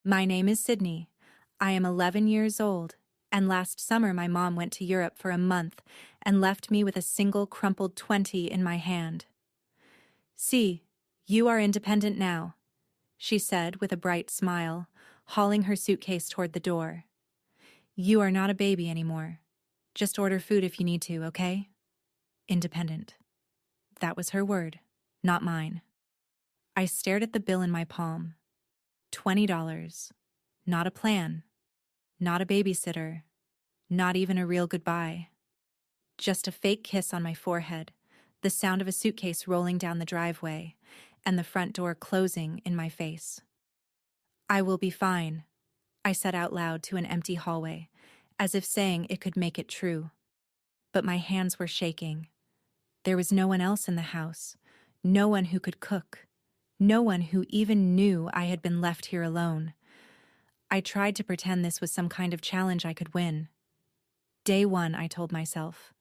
My name is Sydney. I am 11 years old, and last summer my mom went to Europe for a month and left me with a single crumpled 20 in my hand. See, you are independent now, she said with a bright smile, hauling her suitcase toward the door. You are not a baby anymore. Just order food if you need to, okay? Independent. That was her word, not mine. I stared at the bill in my palm. $20. Not a plan. Not a babysitter. Not even a real goodbye. Just a fake kiss on my forehead, the sound of a suitcase rolling down the driveway, and the front door closing in my face. I will be fine, I said out loud to an empty hallway, as if saying it could make it true. But my hands were shaking. There was no one else in the house, no one who could cook, no one who even knew I had been left here alone. I tried to pretend this was some kind of challenge I could win. Day one, I told myself.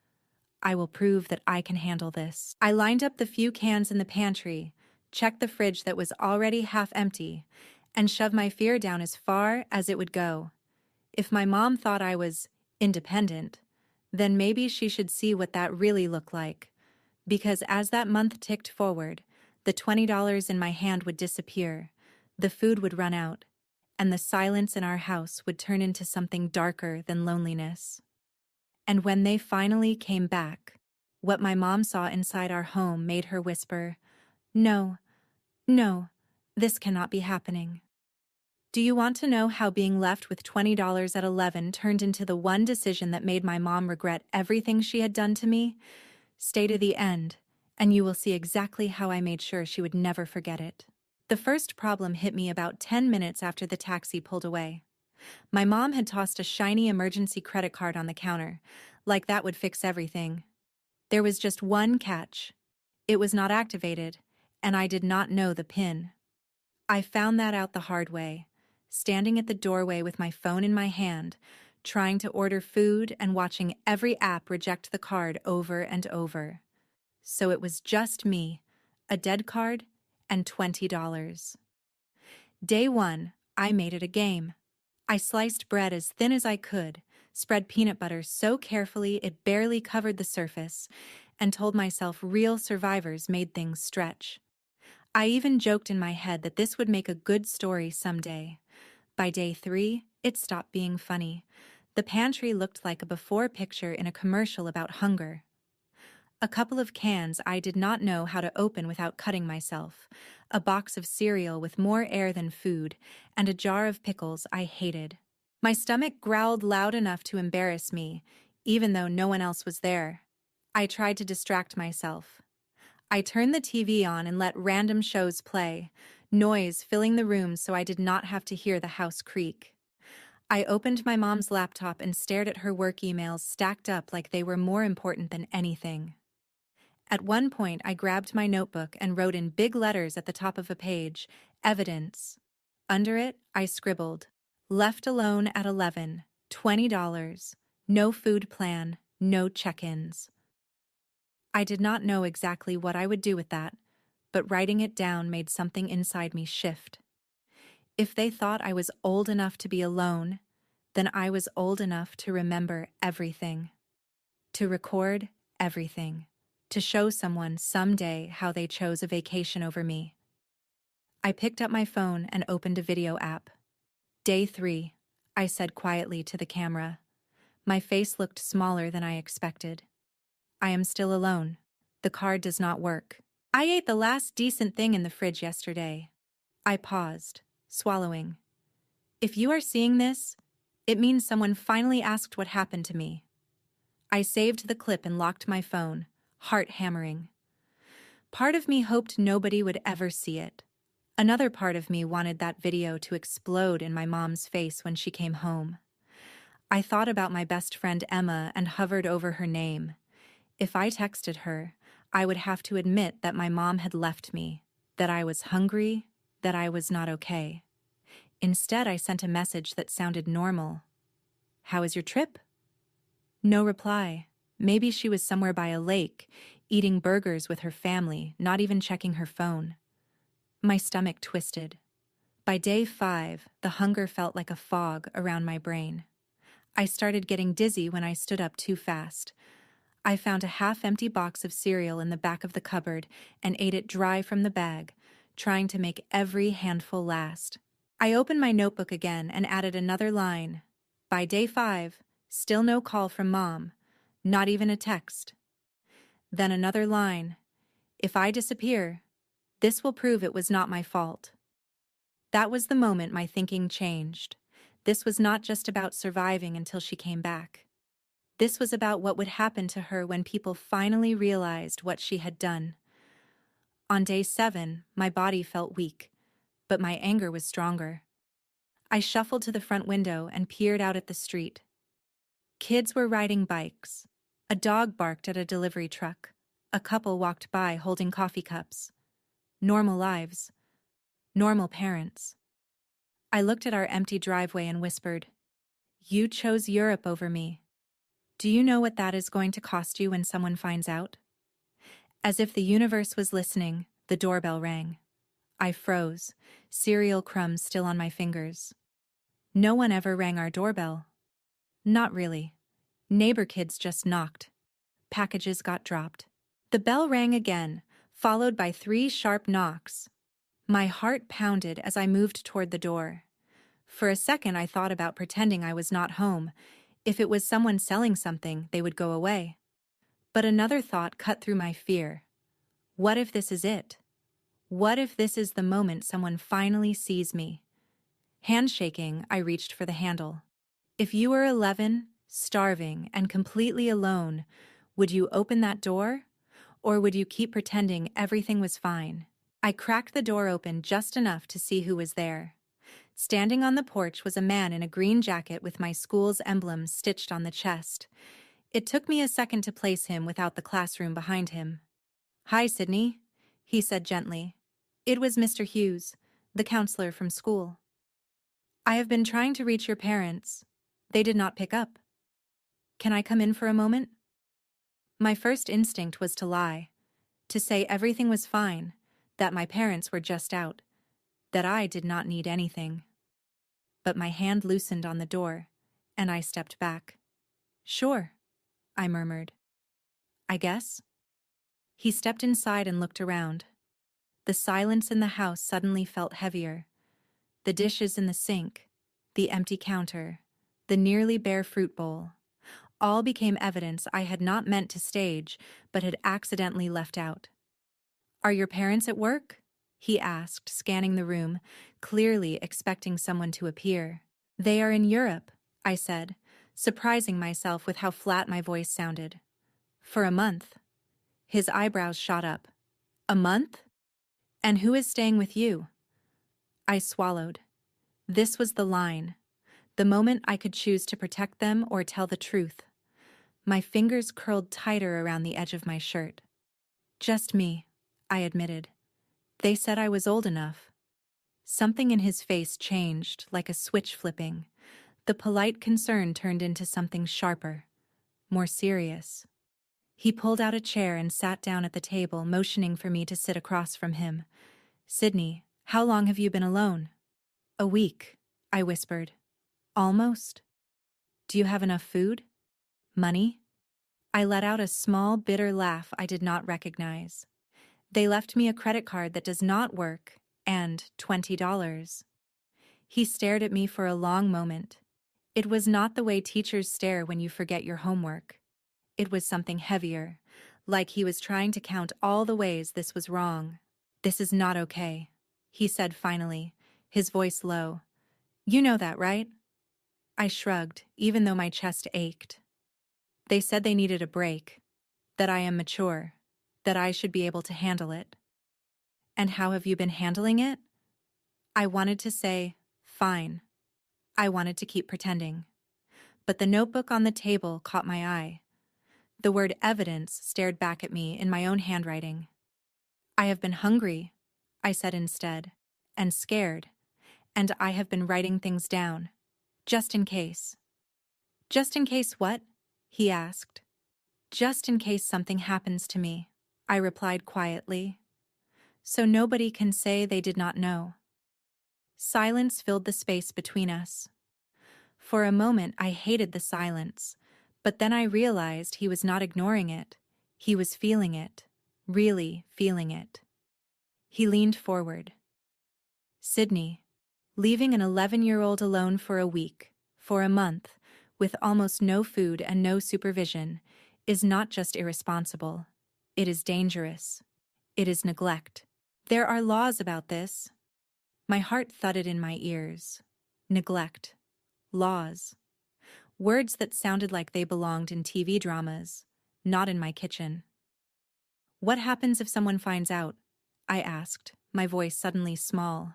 I will prove that I can handle this. I lined up the few cans in the pantry, checked the fridge that was already half empty, and shoved my fear down as far as it would go. If my mom thought I was independent, then maybe she should see what that really looked like. Because as that month ticked forward, the $20 in my hand would disappear, the food would run out, and the silence in our house would turn into something darker than loneliness. And when they finally came back, what my mom saw inside our home made her whisper, "No, no, this cannot be happening." Do you want to know how being left with $20 at 11 turned into the one decision that made my mom regret everything she had done to me? Stay to the end, and you will see exactly how I made sure she would never forget it. The first problem hit me about 10 minutes after the taxi pulled away. My mom had tossed a shiny emergency credit card on the counter, like that would fix everything. There was just one catch. It was not activated, and I did not know the PIN. I found that out the hard way, standing at the doorway with my phone in my hand, trying to order food and watching every app reject the card over and over. So it was just me, a dead card, and $20. Day one, I made it a game. I sliced bread as thin as I could, spread peanut butter so carefully it barely covered the surface, and told myself real survivors made things stretch. I even joked in my head that this would make a good story someday. By day 3, it stopped being funny. The pantry looked like a before picture in a commercial about hunger. A couple of cans I did not know how to open without cutting myself, a box of cereal with more air than food, and a jar of pickles I hated. My stomach growled loud enough to embarrass me, even though no one else was there. I tried to distract myself. I turned the TV on and let random shows play, noise filling the room so I did not have to hear the house creak. I opened my mom's laptop and stared at her work emails stacked up like they were more important than anything. At one point, I grabbed my notebook and wrote in big letters at the top of a page, "Evidence." Under it, I scribbled, "Left alone at 11, $20, no food plan, no check-ins." I did not know exactly what I would do with that, but writing it down made something inside me shift. If they thought I was old enough to be alone, then I was old enough to remember everything, to record everything, to show someone someday how they chose a vacation over me. I picked up my phone and opened a video app. Day 3, I said quietly to the camera. My face looked smaller than I expected. I am still alone. The card does not work. I ate the last decent thing in the fridge yesterday. I paused, swallowing. If you are seeing this, it means someone finally asked what happened to me. I saved the clip and locked my phone, heart hammering. Part of me hoped nobody would ever see it. Another part of me wanted that video to explode in my mom's face when she came home. I thought about my best friend Emma and hovered over her name. If I texted her, I would have to admit that my mom had left me, that I was hungry, that I was not okay. Instead, I sent a message that sounded normal. "How is your trip?" No reply. Maybe she was somewhere by a lake, eating burgers with her family, not even checking her phone. My stomach twisted. By day 5, the hunger felt like a fog around my brain. I started getting dizzy when I stood up too fast. I found a half-empty box of cereal in the back of the cupboard and ate it dry from the bag, trying to make every handful last. I opened my notebook again and added another line. By day 5, still no call from Mom, not even a text. Then another line. If I disappear, this will prove it was not my fault. That was the moment my thinking changed. This was not just about surviving until she came back. This was about what would happen to her when people finally realized what she had done. On day 7, my body felt weak, but my anger was stronger. I shuffled to the front window and peered out at the street. Kids were riding bikes. A dog barked at a delivery truck. A couple walked by holding coffee cups. Normal lives. Normal parents. I looked at our empty driveway and whispered, "You chose Europe over me. Do you know what that is going to cost you when someone finds out?" As if the universe was listening, the doorbell rang. I froze, cereal crumbs still on my fingers. No one ever rang our doorbell. Not really. Neighbor kids just knocked. Packages got dropped. The bell rang again, followed by 3 sharp knocks. My heart pounded as I moved toward the door. For a second I thought about pretending I was not home. If it was someone selling something, they would go away. But another thought cut through my fear. What if this is it? What if this is the moment someone finally sees me? Handshaking, I reached for the handle. If you were 11, starving, and completely alone, would you open that door? Or would you keep pretending everything was fine? I cracked the door open just enough to see who was there. Standing on the porch was a man in a green jacket with my school's emblem stitched on the chest. It took me a second to place him without the classroom behind him. "Hi, Sydney," he said gently. It was Mr. Hughes, the counselor from school. "I have been trying to reach your parents. They did not pick up. Can I come in for a moment?" My first instinct was to lie, to say everything was fine, that my parents were just out, that I did not need anything. But my hand loosened on the door, and I stepped back. "Sure," I murmured. "I guess." He stepped inside and looked around. The silence in the house suddenly felt heavier. The dishes in the sink, the empty counter, the nearly bare fruit bowl, all became evidence I had not meant to stage, but had accidentally left out. "Are your parents at work?" he asked, scanning the room, clearly expecting someone to appear. "They are in Europe," I said, surprising myself with how flat my voice sounded. "For a month." His eyebrows shot up. "A month? And who is staying with you?" I swallowed. This was the line, the moment I could choose to protect them or tell the truth. My fingers curled tighter around the edge of my shirt. "Just me," I admitted. "They said I was old enough." Something in his face changed, like a switch flipping. The polite concern turned into something sharper, more serious. He pulled out a chair and sat down at the table, motioning for me to sit across from him. "Sydney, how long have you been alone?" "A week," I whispered. "Almost." "Do you have enough food? Money?" I let out a small, bitter laugh I did not recognize. "They left me a credit card that does not work, and $20. He stared at me for a long moment. It was not the way teachers stare when you forget your homework. It was something heavier, like he was trying to count all the ways this was wrong. "This is not okay," he said finally, his voice low. "You know that, right?" I shrugged, even though my chest ached. "They said they needed a break, that I am mature, that I should be able to handle it." "And how have you been handling it?" I wanted to say, fine. I wanted to keep pretending. But the notebook on the table caught my eye. The word evidence stared back at me in my own handwriting. "I have been hungry," I said instead, "and scared, and I have been writing things down, just in case." "Just in case what?" he asked. "Just in case something happens to me," I replied quietly. "So nobody can say they did not know." Silence filled the space between us. For a moment, I hated the silence, but then I realized he was not ignoring it. He was feeling it, really feeling it. He leaned forward. Sydney, leaving an 11-year-old alone for a week, for a month, with almost no food and no supervision, is not just irresponsible. It is dangerous. It is neglect. There are laws about this. My heart thudded in my ears. Neglect. Laws. Words that sounded like they belonged in TV dramas, not in my kitchen. What happens if someone finds out? I asked, my voice suddenly small.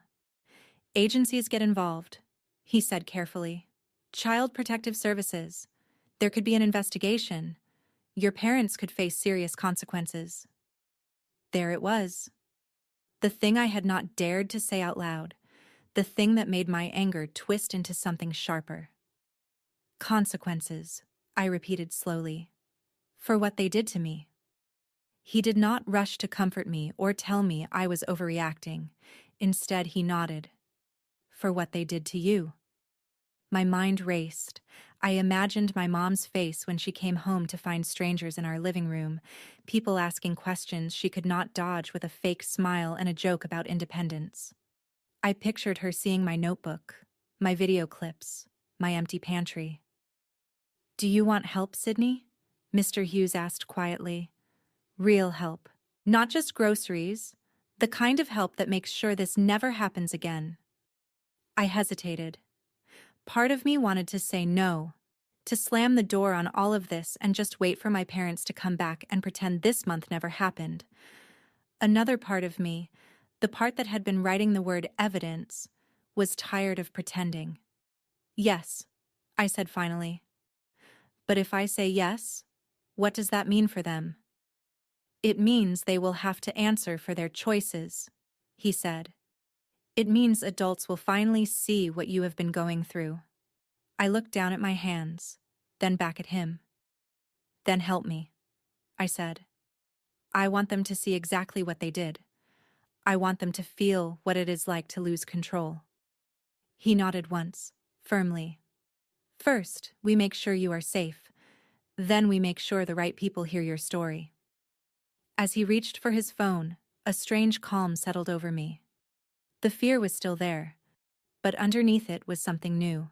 Agencies get involved, he said carefully. Child Protective Services. There could be an investigation. Your parents could face serious consequences. There it was. The thing I had not dared to say out loud. The thing that made my anger twist into something sharper. Consequences, I repeated slowly. For what they did to me. He did not rush to comfort me or tell me I was overreacting. Instead, he nodded. For what they did to you. My mind raced. I imagined my mom's face when she came home to find strangers in our living room, people asking questions she could not dodge with a fake smile and a joke about independence. I pictured her seeing my notebook, my video clips, my empty pantry. Do you want help, Sydney? Mr. Hughes asked quietly. Real help. Not just groceries. The kind of help that makes sure this never happens again. I hesitated. Part of me wanted to say no, to slam the door on all of this and just wait for my parents to come back and pretend this month never happened. Another part of me, the part that had been writing the word evidence, was tired of pretending. Yes, I said finally. But if I say yes, what does that mean for them? It means they will have to answer for their choices, he said. It means adults will finally see what you have been going through. I looked down at my hands, then back at him. Then help me, I said. I want them to see exactly what they did. I want them to feel what it is like to lose control. He nodded once, firmly. First, we make sure you are safe. Then we make sure the right people hear your story. As he reached for his phone, a strange calm settled over me. The fear was still there, but underneath it was something new.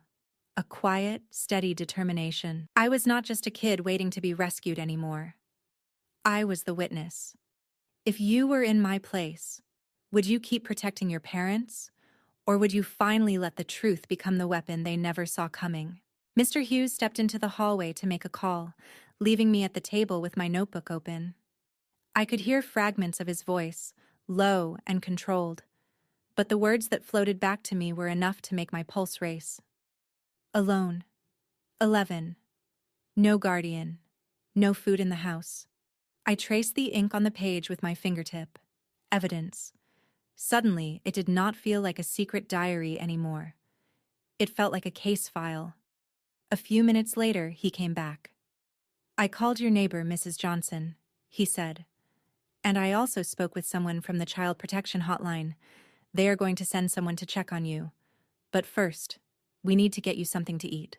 A quiet, steady determination. I was not just a kid waiting to be rescued anymore. I was the witness. If you were in my place, would you keep protecting your parents, or would you finally let the truth become the weapon they never saw coming? Mr. Hughes stepped into the hallway to make a call, leaving me at the table with my notebook open. I could hear fragments of his voice, low and controlled, but the words that floated back to me were enough to make my pulse race. Alone. 11. No guardian. No food in the house. I traced the ink on the page with my fingertip. Evidence. Suddenly, it did not feel like a secret diary anymore. It felt like a case file. A few minutes later, he came back. I called your neighbor, Mrs. Johnson, he said. And I also spoke with someone from the Child Protection Hotline. They are going to send someone to check on you. But first, we need to get you something to eat.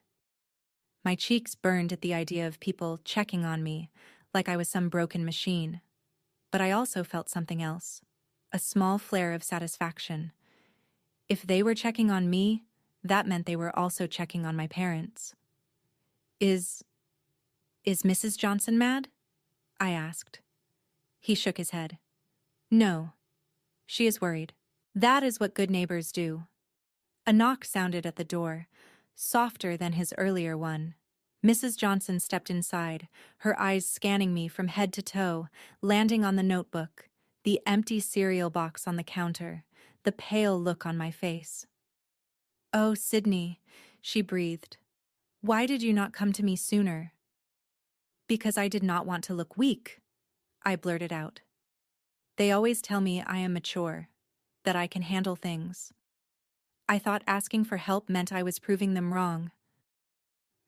My cheeks burned at the idea of people checking on me, like I was some broken machine. But I also felt something else, a small flare of satisfaction. If they were checking on me, that meant they were also checking on my parents. Is Mrs. Johnson mad? I asked. He shook his head. No, she is worried. That is what good neighbors do. A knock sounded at the door, softer than his earlier one. Mrs. Johnson stepped inside, her eyes scanning me from head to toe, landing on the notebook, the empty cereal box on the counter, the pale look on my face. Oh, Sydney, she breathed. Why did you not come to me sooner? Because I did not want to look weak, I blurted out. They always tell me I am mature, that I can handle things. I thought asking for help meant I was proving them wrong.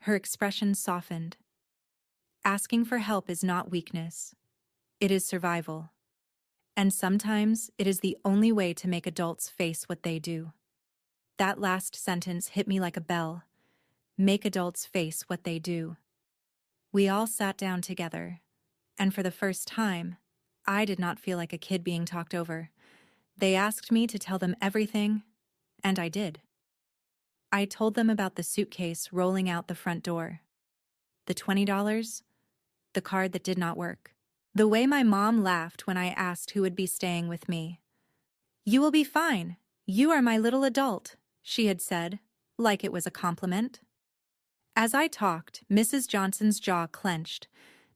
Her expression softened. Asking for help is not weakness. It is survival. And sometimes it is the only way to make adults face what they do. That last sentence hit me like a bell. Make adults face what they do. We all sat down together, and for the first time, I did not feel like a kid being talked over. They asked me to tell them everything, and I did. I told them about the suitcase rolling out the front door, the $20, the card that did not work, the way my mom laughed when I asked who would be staying with me. "You will be fine. You are my little adult," she had said, like it was a compliment. As I talked, Mrs. Johnson's jaw clenched.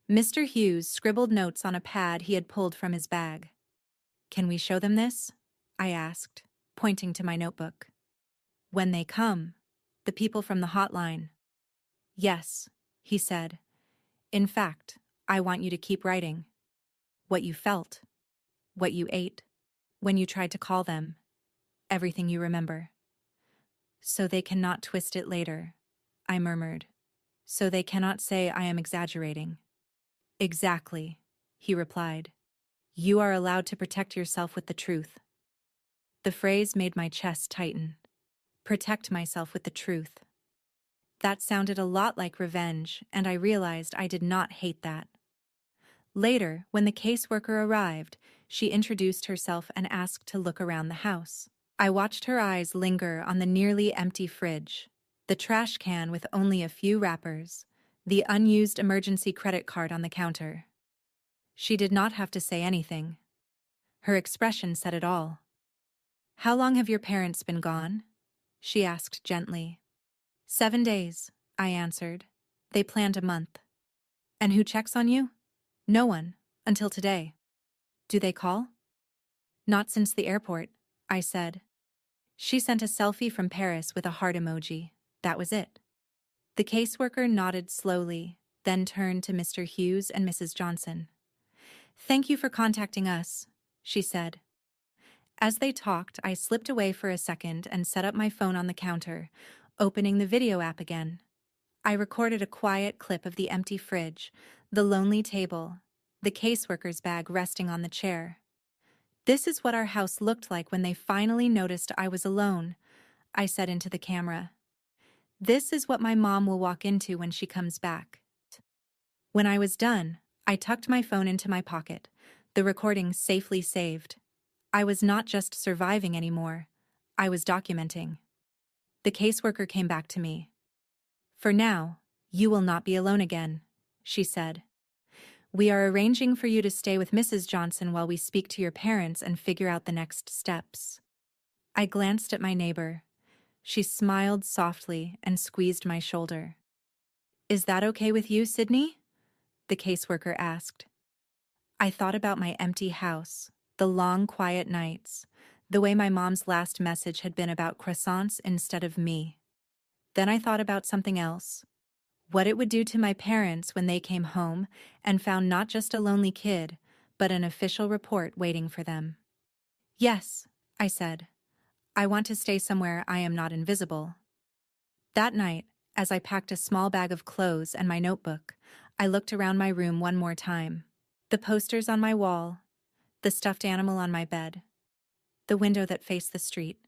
Mr. Hughes scribbled notes on a pad he had pulled from his bag. "Can we show them this?" I asked, pointing to my notebook. "When they come, the people from the hotline." "Yes," he said. "In fact, I want you to keep writing. What you felt, what you ate, when you tried to call them, everything you remember." "So they cannot twist it later," I murmured. "So they cannot say I am exaggerating." "Exactly," he replied. "You are allowed to protect yourself with the truth." The phrase made my chest tighten. Protect myself with the truth. That sounded a lot like revenge, and I realized I did not hate that. Later, when the caseworker arrived, she introduced herself and asked to look around the house. I watched her eyes linger on the nearly empty fridge, the trash can with only a few wrappers, the unused emergency credit card on the counter. She did not have to say anything. Her expression said it all. "How long have your parents been gone?" she asked gently. 7 days, I answered. "They planned a month." "And who checks on you?" "No one, until today." "Do they call?" "Not since the airport," I said. She sent a selfie from Paris with a heart emoji. That was it. The caseworker nodded slowly, then turned to Mr. Hughes and Mrs. Johnson. "Thank you for contacting us," she said. As they talked, I slipped away for a second and set up my phone on the counter, opening the video app again. I recorded a quiet clip of the empty fridge, the lonely table, the caseworker's bag resting on the chair. "This is what our house looked like when they finally noticed I was alone," I said into the camera. "This is what my mom will walk into when she comes back." When I was done, I tucked my phone into my pocket, the recording safely saved. I was not just surviving anymore, I was documenting. The caseworker came back to me. "For now, you will not be alone again," she said. "We are arranging for you to stay with Mrs. Johnson while we speak to your parents and figure out the next steps." I glanced at my neighbor. She smiled softly and squeezed my shoulder. "Is that okay with you, Sydney?" the caseworker asked. I thought about my empty house, the long, quiet nights, the way my mom's last message had been about croissants instead of me. Then I thought about something else. What it would do to my parents when they came home and found not just a lonely kid, but an official report waiting for them. "Yes," I said. "I want to stay somewhere I am not invisible." That night, as I packed a small bag of clothes and my notebook, I looked around my room one more time. The posters on my wall, the stuffed animal on my bed, the window that faced the street.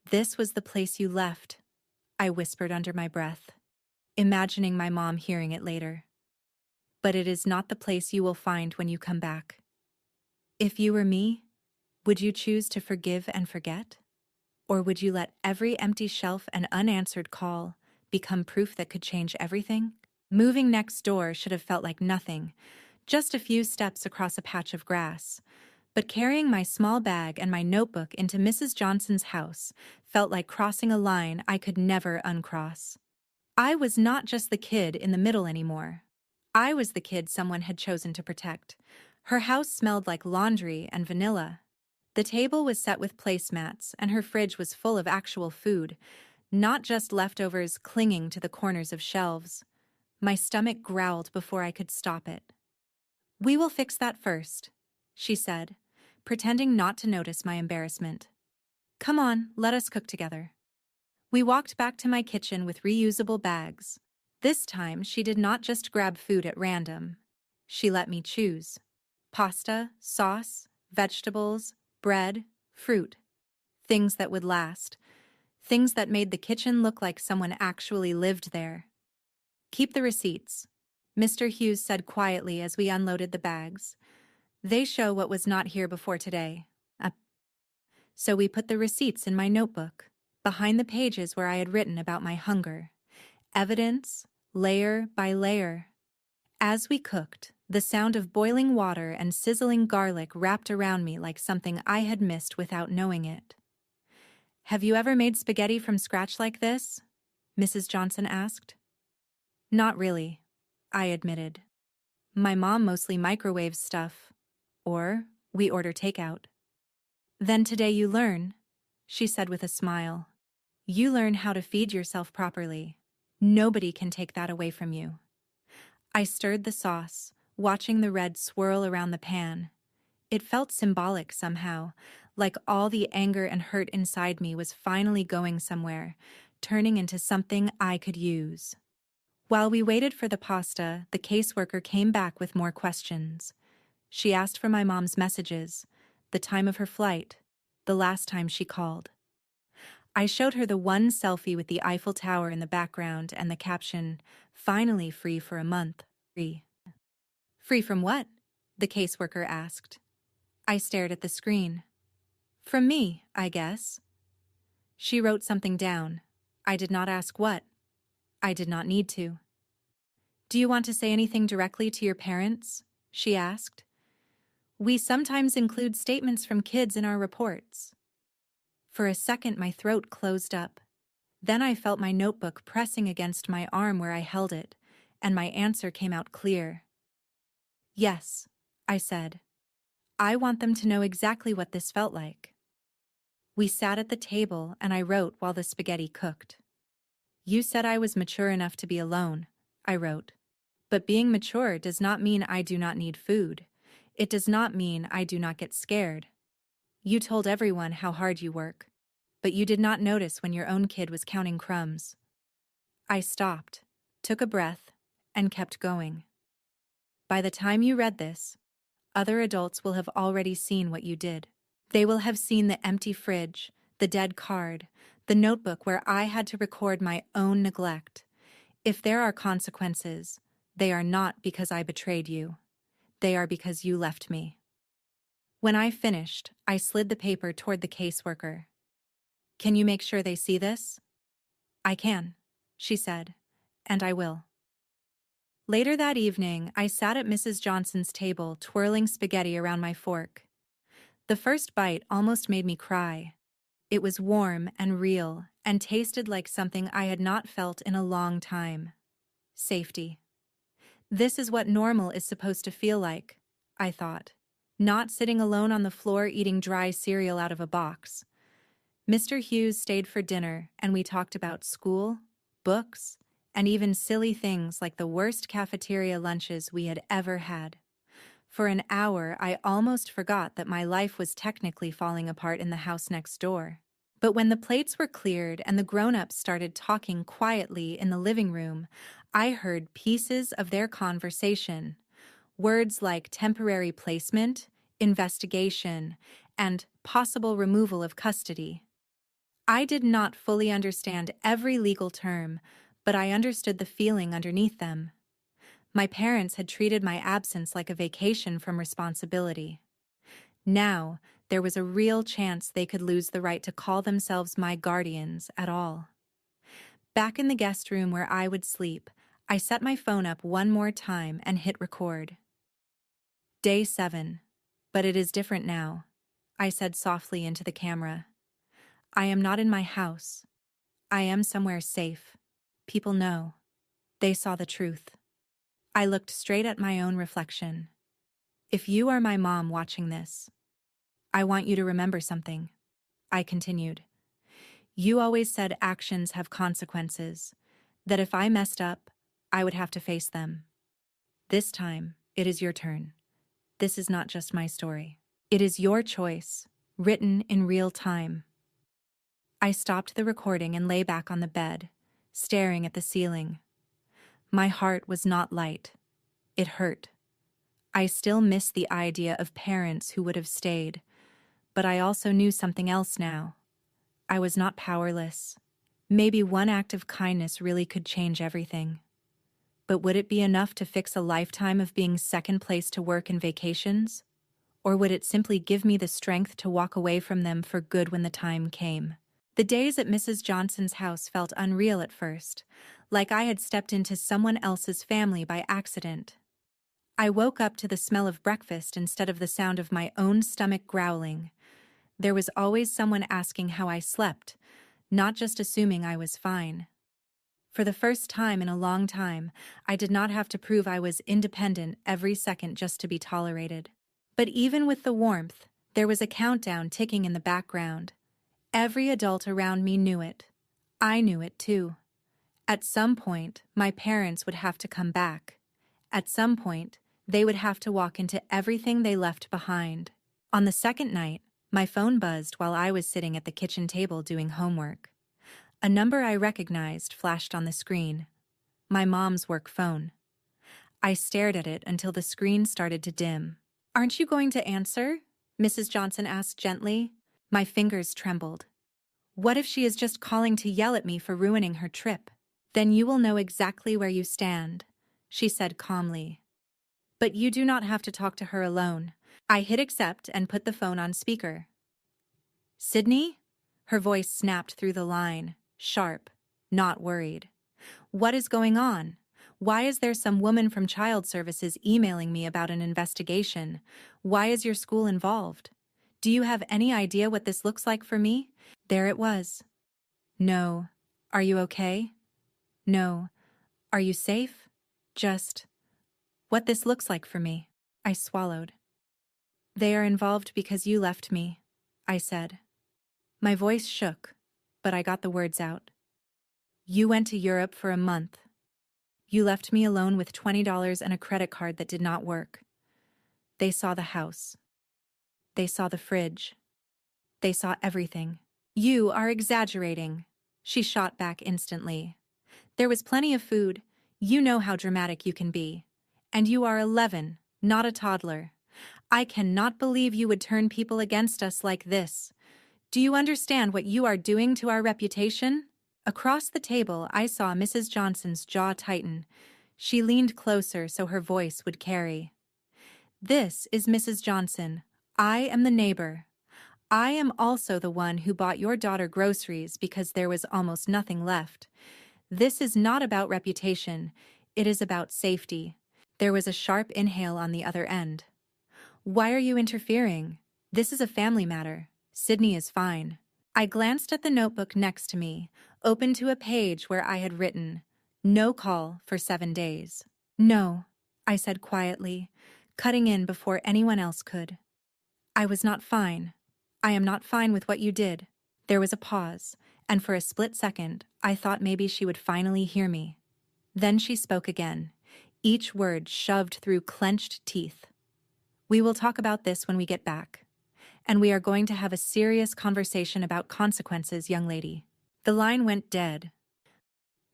"This was the place you left," I whispered under my breath, imagining my mom hearing it later. "But it is not the place you will find when you come back." If you were me, would you choose to forgive and forget? Or would you let every empty shelf and unanswered call become proof that could change everything? Moving next door should have felt like nothing, just a few steps across a patch of grass. But carrying my small bag and my notebook into Mrs. Johnson's house felt like crossing a line I could never uncross. I was not just the kid in the middle anymore. I was the kid someone had chosen to protect. Her house smelled like laundry and vanilla. The table was set with placemats, and her fridge was full of actual food, not just leftovers clinging to the corners of shelves. My stomach growled before I could stop it. "We will fix that first," she said, pretending not to notice my embarrassment. "Come on, let us cook together." We walked back to my kitchen with reusable bags. This time, she did not just grab food at random. She let me choose. Pasta, sauce, vegetables, bread, fruit. Things that would last. Things that made the kitchen look like someone actually lived there. Keep the receipts, Mr. Hughes said quietly as we unloaded the bags. They show what was not here before today. So we put the receipts in my notebook, behind the pages where I had written about my hunger. Evidence, layer by layer. As we cooked, the sound of boiling water and sizzling garlic wrapped around me like something I had missed without knowing it. Have you ever made spaghetti from scratch like this? Mrs. Johnson asked. Not really, I admitted. My mom mostly microwaves stuff, or we order takeout. Then today you learn, she said with a smile. You learn how to feed yourself properly. Nobody can take that away from you. I stirred the sauce, watching the red swirl around the pan. It felt symbolic somehow, like all the anger and hurt inside me was finally going somewhere, turning into something I could use. While we waited for the pasta, the caseworker came back with more questions. She asked for my mom's messages, the time of her flight, the last time she called. I showed her the one selfie with the Eiffel Tower in the background and the caption, "Finally free for a month." Free. Free from what? The caseworker asked. I stared at the screen. From me, I guess. She wrote something down. I did not ask what. I did not need to. Do you want to say anything directly to your parents? She asked. We sometimes include statements from kids in our reports. For a second, my throat closed up. Then I felt my notebook pressing against my arm where I held it, and my answer came out clear. Yes, I said. I want them to know exactly what this felt like. We sat at the table and I wrote while the spaghetti cooked. You said I was mature enough to be alone, I wrote. But being mature does not mean I do not need food. It does not mean I do not get scared. You told everyone how hard you work, but you did not notice when your own kid was counting crumbs. I stopped, took a breath, and kept going. By the time you read this, other adults will have already seen what you did. They will have seen the empty fridge, the dead card, the notebook where I had to record my own neglect. If there are consequences, they are not because I betrayed you. They are because you left me. When I finished, I slid the paper toward the caseworker. Can you make sure they see this? I can, she said, and I will. Later that evening, I sat at Mrs. Johnson's table, twirling spaghetti around my fork. The first bite almost made me cry. It was warm and real, and tasted like something I had not felt in a long time. Safety. This is what normal is supposed to feel like, I thought. Not sitting alone on the floor eating dry cereal out of a box. Mr. Hughes stayed for dinner, and we talked about school, books, and even silly things like the worst cafeteria lunches we had ever had. For an hour, I almost forgot that my life was technically falling apart in the house next door. But when the plates were cleared and the grown-ups started talking quietly in the living room, I heard pieces of their conversation. Words like temporary placement, investigation, and possible removal of custody. I did not fully understand every legal term, but I understood the feeling underneath them. My parents had treated my absence like a vacation from responsibility. Now, there was a real chance they could lose the right to call themselves my guardians at all. Back in the guest room where I would sleep, I set my phone up one more time and hit record. Day 7. But it is different now, I said softly into the camera. I am not in my house. I am somewhere safe. People know. They saw the truth. I looked straight at my own reflection. If you are my mom watching this, I want you to remember something, I continued. You always said actions have consequences, that if I messed up, I would have to face them. This time, it is your turn. This is not just my story. It is your choice, written in real time. I stopped the recording and lay back on the bed, staring at the ceiling. My heart was not light. It hurt. I still missed the idea of parents who would have stayed, but I also knew something else now. I was not powerless. Maybe one act of kindness really could change everything. But would it be enough to fix a lifetime of being second place to work and vacations? Or would it simply give me the strength to walk away from them for good when the time came? The days at Mrs. Johnson's house felt unreal at first, like I had stepped into someone else's family by accident. I woke up to the smell of breakfast instead of the sound of my own stomach growling. There was always someone asking how I slept, not just assuming I was fine. For the first time in a long time, I did not have to prove I was independent every second just to be tolerated. But even with the warmth, there was a countdown ticking in the background. Every adult around me knew it. I knew it too. At some point, my parents would have to come back. At some point, they would have to walk into everything they left behind. On the second night, my phone buzzed while I was sitting at the kitchen table doing homework. A number I recognized flashed on the screen. My mom's work phone. I stared at it until the screen started to dim. "Aren't you going to answer?" Mrs. Johnson asked gently. My fingers trembled. What if she is just calling to yell at me for ruining her trip? "Then you will know exactly where you stand," she said calmly. "But you do not have to talk to her alone." I hit accept and put the phone on speaker. "Sydney?" Her voice snapped through the line, sharp, not worried. "What is going on? Why is there some woman from Child Services emailing me about an investigation? Why is your school involved? Do you have any idea what this looks like for me?" There it was. "No. Are you okay?" "No. Are you safe?" Just what this looks like for me. I swallowed. "They are involved because you left me," I said. My voice shook, but I got the words out. "You went to Europe for a month. You left me alone with $20 and a credit card that did not work. They saw the house. They saw the fridge. They saw everything." "You are exaggerating," she shot back instantly. "There was plenty of food. You know how dramatic you can be. And you are 11, not a toddler. I cannot believe you would turn people against us like this. Do you understand what you are doing to our reputation?" Across the table, I saw Mrs. Johnson's jaw tighten. She leaned closer so her voice would carry. "This is Mrs. Johnson. I am the neighbor. I am also the one who bought your daughter groceries because there was almost nothing left. This is not about reputation. It is about safety." There was a sharp inhale on the other end. "Why are you interfering? This is a family matter. Sydney is fine." I glanced at the notebook next to me, open to a page where I had written, "No call for 7 days." "No," I said quietly, cutting in before anyone else could. "I was not fine. I am not fine with what you did." There was a pause, and for a split second, I thought maybe she would finally hear me. Then she spoke again, each word shoved through clenched teeth. "We will talk about this when we get back. And we are going to have a serious conversation about consequences, young lady." The line went dead.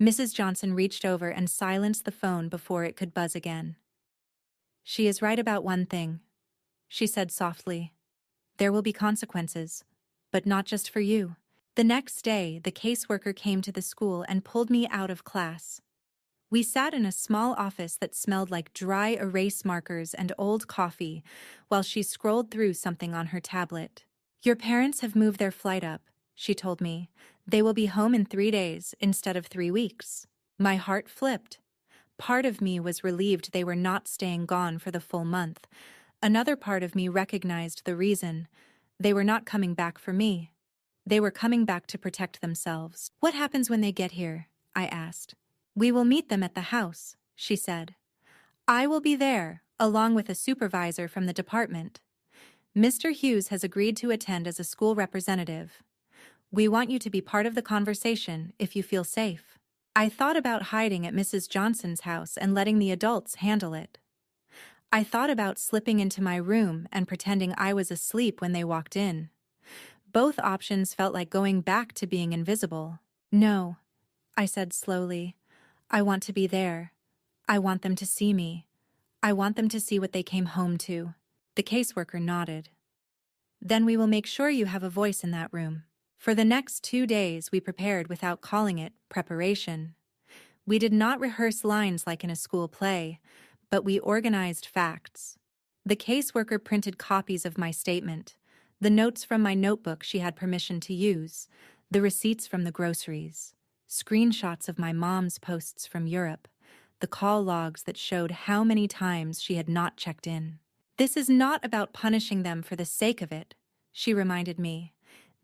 Mrs. Johnson reached over and silenced the phone before it could buzz again. "She is right about one thing," she said softly. "There will be consequences, but not just for you." The next day, the caseworker came to the school and pulled me out of class. We sat in a small office that smelled like dry erase markers and old coffee while she scrolled through something on her tablet. "Your parents have moved their flight up," she told me. "They will be home in 3 days instead of 3 weeks." My heart flipped. Part of me was relieved they were not staying gone for the full month. Another part of me recognized the reason. They were not coming back for me. They were coming back to protect themselves. "What happens when they get here?" I asked. "We will meet them at the house," she said. "I will be there, along with a supervisor from the department. Mr. Hughes has agreed to attend as a school representative. We want you to be part of the conversation if you feel safe." I thought about hiding at Mrs. Johnson's house and letting the adults handle it. I thought about slipping into my room and pretending I was asleep when they walked in. Both options felt like going back to being invisible. "No," I said slowly. "I want to be there. I want them to see me. I want them to see what they came home to." The caseworker nodded. "Then we will make sure you have a voice in that room." For the next 2 days, we prepared without calling it preparation. We did not rehearse lines like in a school play, but we organized facts. The caseworker printed copies of my statement, the notes from my notebook she had permission to use, the receipts from the groceries, screenshots of my mom's posts from Europe, the call logs that showed how many times she had not checked in. This is not about punishing them for the sake of it, she reminded me.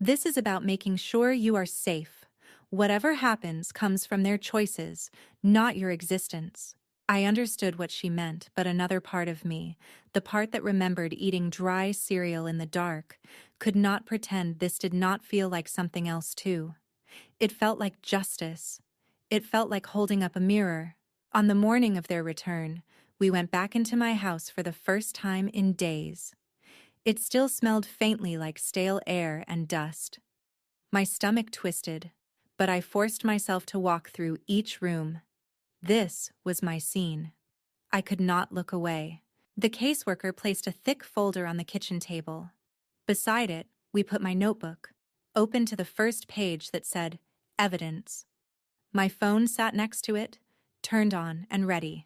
This is about making sure you are safe. Whatever happens comes from their choices, not your existence. I understood what she meant, but another part of me, the part that remembered eating dry cereal in the dark, could not pretend this did not feel like something else too. It felt like justice. It felt like holding up a mirror. On the morning of their return, we went back into my house for the first time in days. It still smelled faintly like stale air and dust. My stomach twisted, but I forced myself to walk through each room. This was my scene. I could not look away. The caseworker placed a thick folder on the kitchen table. Beside it, we put my notebook, open to the first page that said, Evidence. My phone sat next to it, turned on and ready.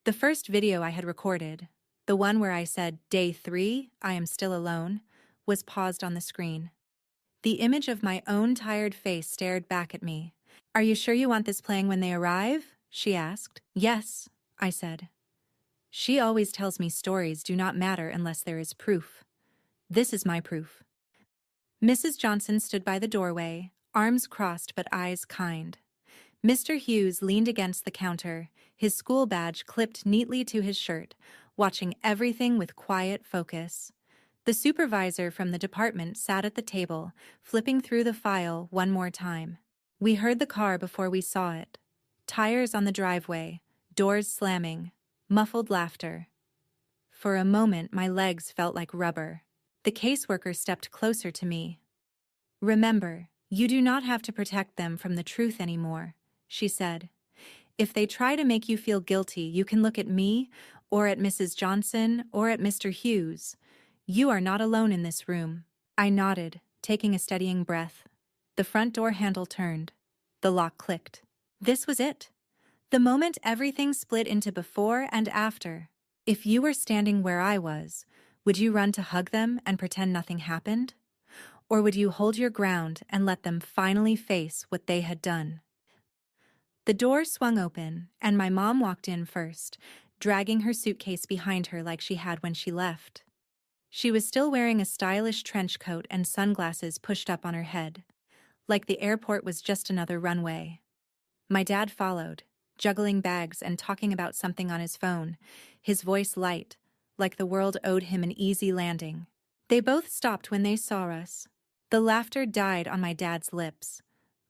The first video I had recorded, the one where I said, Day 3, I am still alone, was paused on the screen. The image of my own tired face stared back at me. Are you sure you want this playing when they arrive? She asked. Yes, I said. She always tells me stories do not matter unless there is proof. This is my proof. Mrs. Johnson stood by the doorway, arms crossed but eyes kind. Mr. Hughes leaned against the counter, his school badge clipped neatly to his shirt, watching everything with quiet focus. The supervisor from the department sat at the table, flipping through the file one more time. We heard the car before we saw it. Tires on the driveway, doors slamming, muffled laughter. For a moment, my legs felt like rubber. The caseworker stepped closer to me. Remember, you do not have to protect them from the truth anymore, she said. If they try to make you feel guilty, you can look at me, or at Mrs. Johnson, or at Mr. Hughes. You are not alone in this room. I nodded, taking a steadying breath. The front door handle turned. The lock clicked. This was it. The moment everything split into before and after. If you were standing where I was, would you run to hug them and pretend nothing happened? Or would you hold your ground and let them finally face what they had done? The door swung open, and my mom walked in first, dragging her suitcase behind her like she had when she left. She was still wearing a stylish trench coat and sunglasses pushed up on her head, like the airport was just another runway. My dad followed, juggling bags and talking about something on his phone, his voice light, like the world owed him an easy landing. They both stopped when they saw us. The laughter died on my dad's lips.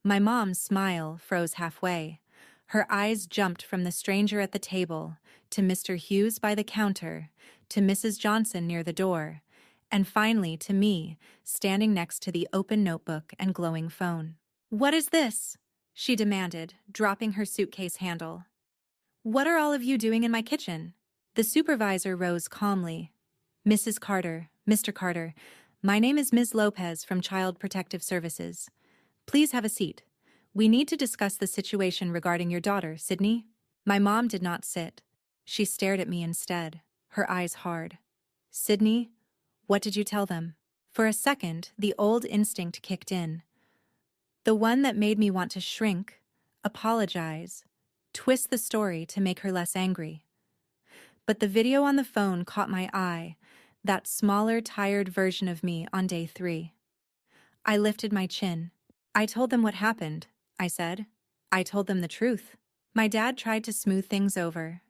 My mom's smile froze halfway. Her eyes jumped from the stranger at the table, to Mr. Hughes by the counter, to Mrs. Johnson near the door, and finally to me, standing next to the open notebook and glowing phone. What is this? She demanded, dropping her suitcase handle. What are all of you doing in my kitchen? The supervisor rose calmly. Mrs. Carter, Mr. Carter, my name is Ms. Lopez from Child Protective Services. Please have a seat. We need to discuss the situation regarding your daughter, Sydney. My mom did not sit. She stared at me instead, her eyes hard. Sydney, what did you tell them? For a second, the old instinct kicked in. The one that made me want to shrink, apologize, twist the story to make her less angry. But the video on the phone caught my eye, that smaller, tired version of me on day 3. I lifted my chin. I told them what happened, I said. I told them the truth. My dad tried to smooth things over.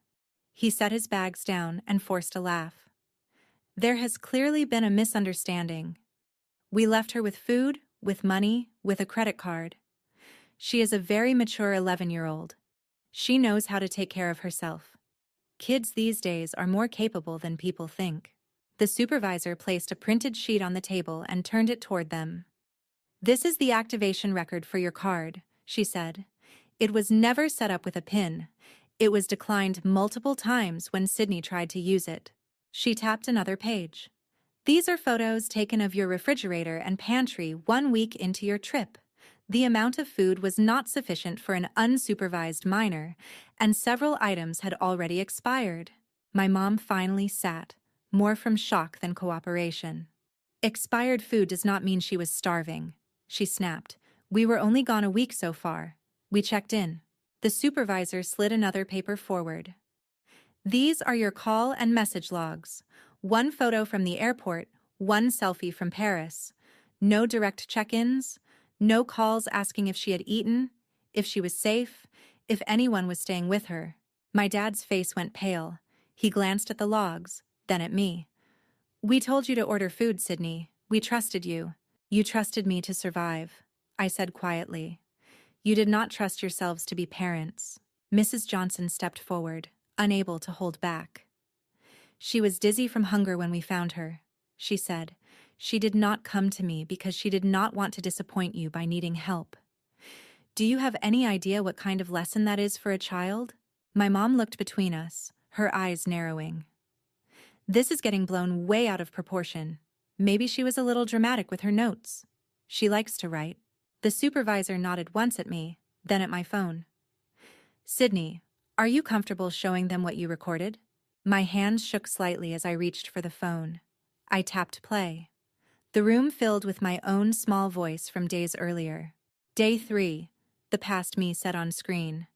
He set his bags down and forced a laugh. There has clearly been a misunderstanding. We left her with food, with money, with a credit card. She is a very mature 11-year-old. She knows how to take care of herself. Kids these days are more capable than people think. The supervisor placed a printed sheet on the table and turned it toward them. This is the activation record for your card, she said. It was never set up with a PIN. It was declined multiple times when Sydney tried to use it. She tapped another page. These are photos taken of your refrigerator and pantry 1 week into your trip. The amount of food was not sufficient for an unsupervised minor, and several items had already expired. My mom finally sat, more from shock than cooperation. Expired food does not mean she was starving, she snapped. We were only gone a week so far. We checked in. The supervisor slid another paper forward. These are your call and message logs. 1 photo from the airport, 1 selfie from Paris. No direct check-ins, no calls asking if she had eaten, if she was safe, if anyone was staying with her. My dad's face went pale. He glanced at the logs, then at me. We told you to order food, Sydney. We trusted you. You trusted me to survive, I said quietly. You did not trust yourselves to be parents. Mrs. Johnson stepped forward, unable to hold back. She was dizzy from hunger when we found her, she said. She did not come to me because she did not want to disappoint you by needing help. Do you have any idea what kind of lesson that is for a child? My mom looked between us, her eyes narrowing. This is getting blown way out of proportion. Maybe she was a little dramatic with her notes. She likes to write. The supervisor nodded once at me, then at my phone. Sydney, are you comfortable showing them what you recorded? My hands shook slightly as I reached for the phone. I tapped play. The room filled with my own small voice from days earlier. Day 3, the past me said on screen.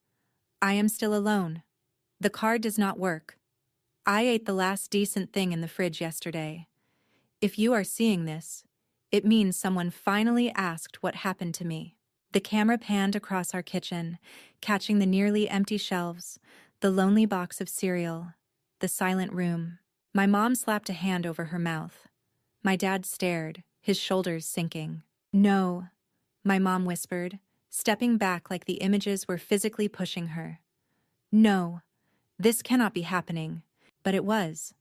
I am still alone. The card does not work. I ate the last decent thing in the fridge yesterday. If you are seeing this, it means someone finally asked what happened to me. The camera panned across our kitchen, catching the nearly empty shelves, the lonely box of cereal, the silent room. My mom slapped a hand over her mouth. My dad stared, his shoulders sinking. No, my mom whispered, stepping back like the images were physically pushing her. No, this cannot be happening. But it was.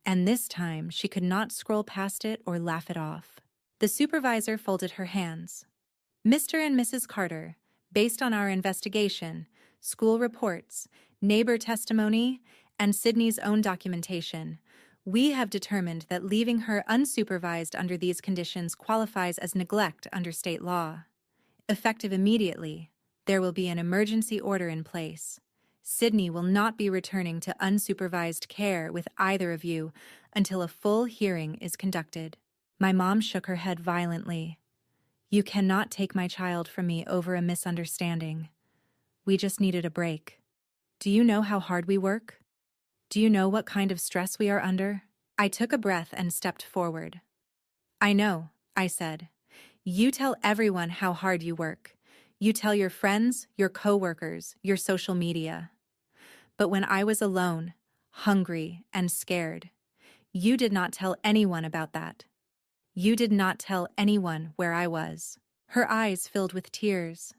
And this time she could not scroll past it or laugh it off. The supervisor folded her hands. Mr. and Mrs. Carter, based on our investigation, school reports, neighbor testimony, and Sydney's own documentation, we have determined that leaving her unsupervised under these conditions qualifies as neglect under state law. Effective immediately, there will be an emergency order in place. Sydney will not be returning to unsupervised care with either of you until a full hearing is conducted. My mom shook her head violently. You cannot take my child from me over a misunderstanding. We just needed a break. Do you know how hard we work? Do you know what kind of stress we are under? I took a breath and stepped forward. I know, I said. You tell everyone how hard you work. You tell your friends, your coworkers, your social media. But when I was alone, hungry, and scared, you did not tell anyone about that. You did not tell anyone where I was. Her eyes filled with tears.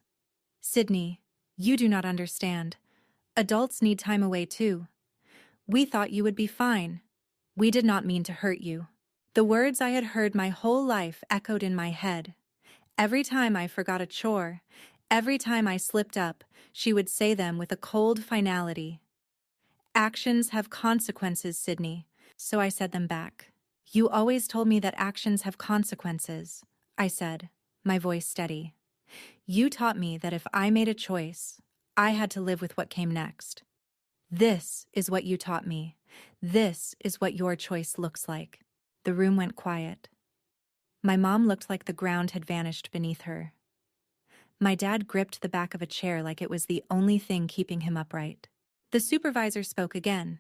Sydney, you do not understand. Adults need time away too. We thought you would be fine. We did not mean to hurt you. The words I had heard my whole life echoed in my head. Every time I forgot a chore, every time I slipped up, she would say them with a cold finality. Actions have consequences, Sydney, so I said them back. You always told me that actions have consequences, I said, my voice steady. You taught me that if I made a choice, I had to live with what came next. This is what you taught me. This is what your choice looks like. The room went quiet. My mom looked like the ground had vanished beneath her. My dad gripped the back of a chair like it was the only thing keeping him upright. The supervisor spoke again.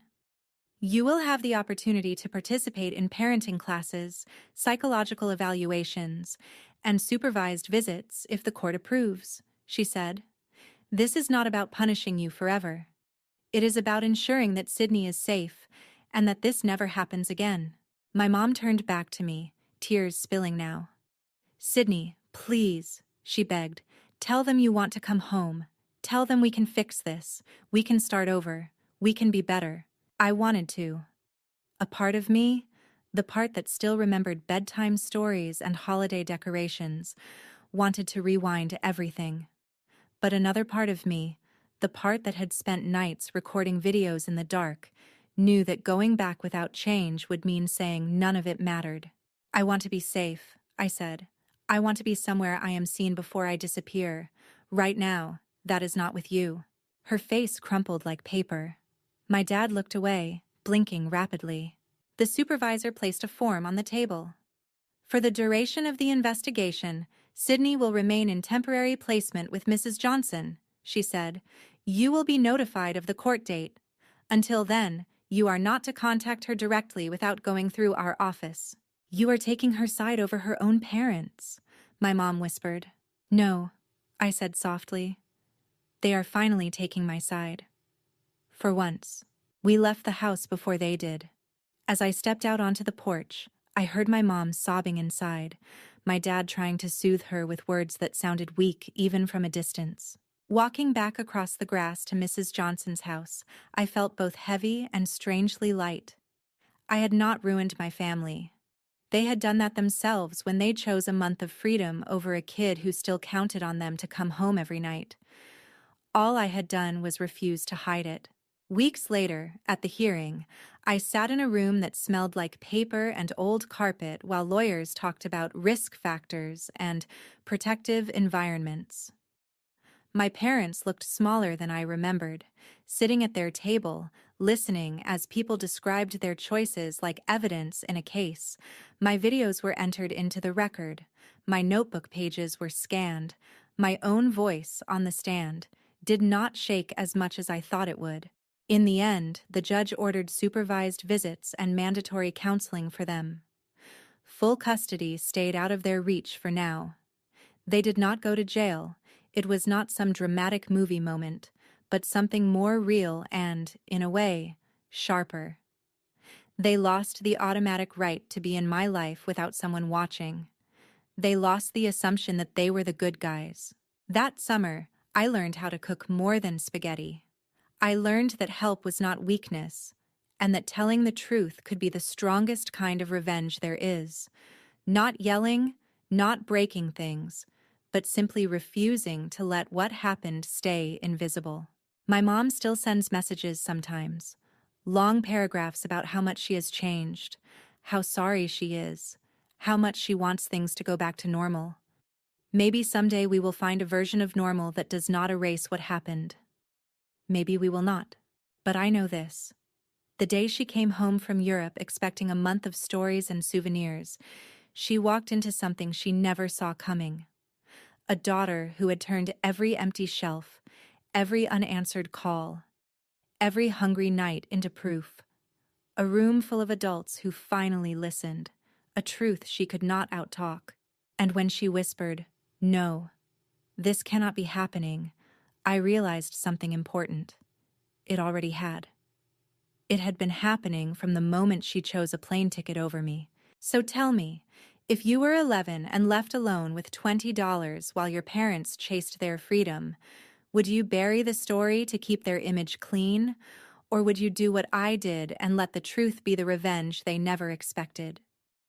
You will have the opportunity to participate in parenting classes, psychological evaluations, and supervised visits if the court approves, she said. This is not about punishing you forever. It is about ensuring that Sydney is safe and that this never happens again. My mom turned back to me, tears spilling now. Sydney, please, she begged, tell them you want to come home. Tell them we can fix this. We can start over. We can be better. I wanted to. A part of me, the part that still remembered bedtime stories and holiday decorations, wanted to rewind everything. But another part of me, the part that had spent nights recording videos in the dark, knew that going back without change would mean saying none of it mattered. I want to be safe, I said. I want to be somewhere I am seen before I disappear. Right now, that is not with you. Her face crumpled like paper. My dad looked away, blinking rapidly. The supervisor placed a form on the table. For the duration of the investigation, Sydney will remain in temporary placement with Mrs. Johnson, she said. You will be notified of the court date. Until then, you are not to contact her directly without going through our office. You are taking her side over her own parents, my mom whispered. No, I said softly. They are finally taking my side. For once. We left the house before they did. As I stepped out onto the porch, I heard my mom sobbing inside, my dad trying to soothe her with words that sounded weak even from a distance. Walking back across the grass to Mrs. Johnson's house, I felt both heavy and strangely light. I had not ruined my family. They had done that themselves when they chose a month of freedom over a kid who still counted on them to come home every night. All I had done was refuse to hide it. Weeks later, at the hearing, I sat in a room that smelled like paper and old carpet while lawyers talked about risk factors and protective environments. My parents looked smaller than I remembered, sitting at their table, listening as people described their choices like evidence in a case. My videos were entered into the record. My notebook pages were scanned. My own voice on the stand did not shake as much as I thought it would. In the end, the judge ordered supervised visits and mandatory counseling for them. Full custody stayed out of their reach for now. They did not go to jail. It was not some dramatic movie moment, but something more real and, in a way, sharper. They lost the automatic right to be in my life without someone watching. They lost the assumption that they were the good guys. That summer, I learned how to cook more than spaghetti. I learned that help was not weakness, and that telling the truth could be the strongest kind of revenge there is. Not yelling, not breaking things, but simply refusing to let what happened stay invisible. My mom still sends messages sometimes, long paragraphs about how much she has changed, how sorry she is, how much she wants things to go back to normal. Maybe someday we will find a version of normal that does not erase what happened. Maybe we will not. But I know this. The day she came home from Europe expecting a month of stories and souvenirs, she walked into something she never saw coming. A daughter who had turned every empty shelf, every unanswered call, every hungry night into proof. A room full of adults who finally listened, a truth she could not outtalk. And when she whispered, "No, this cannot be happening," I realized something important. It already had. It had been happening from the moment she chose a plane ticket over me. So tell me, if you were 11 and left alone with $20 while your parents chased their freedom, would you bury the story to keep their image clean, or would you do what I did and let the truth be the revenge they never expected?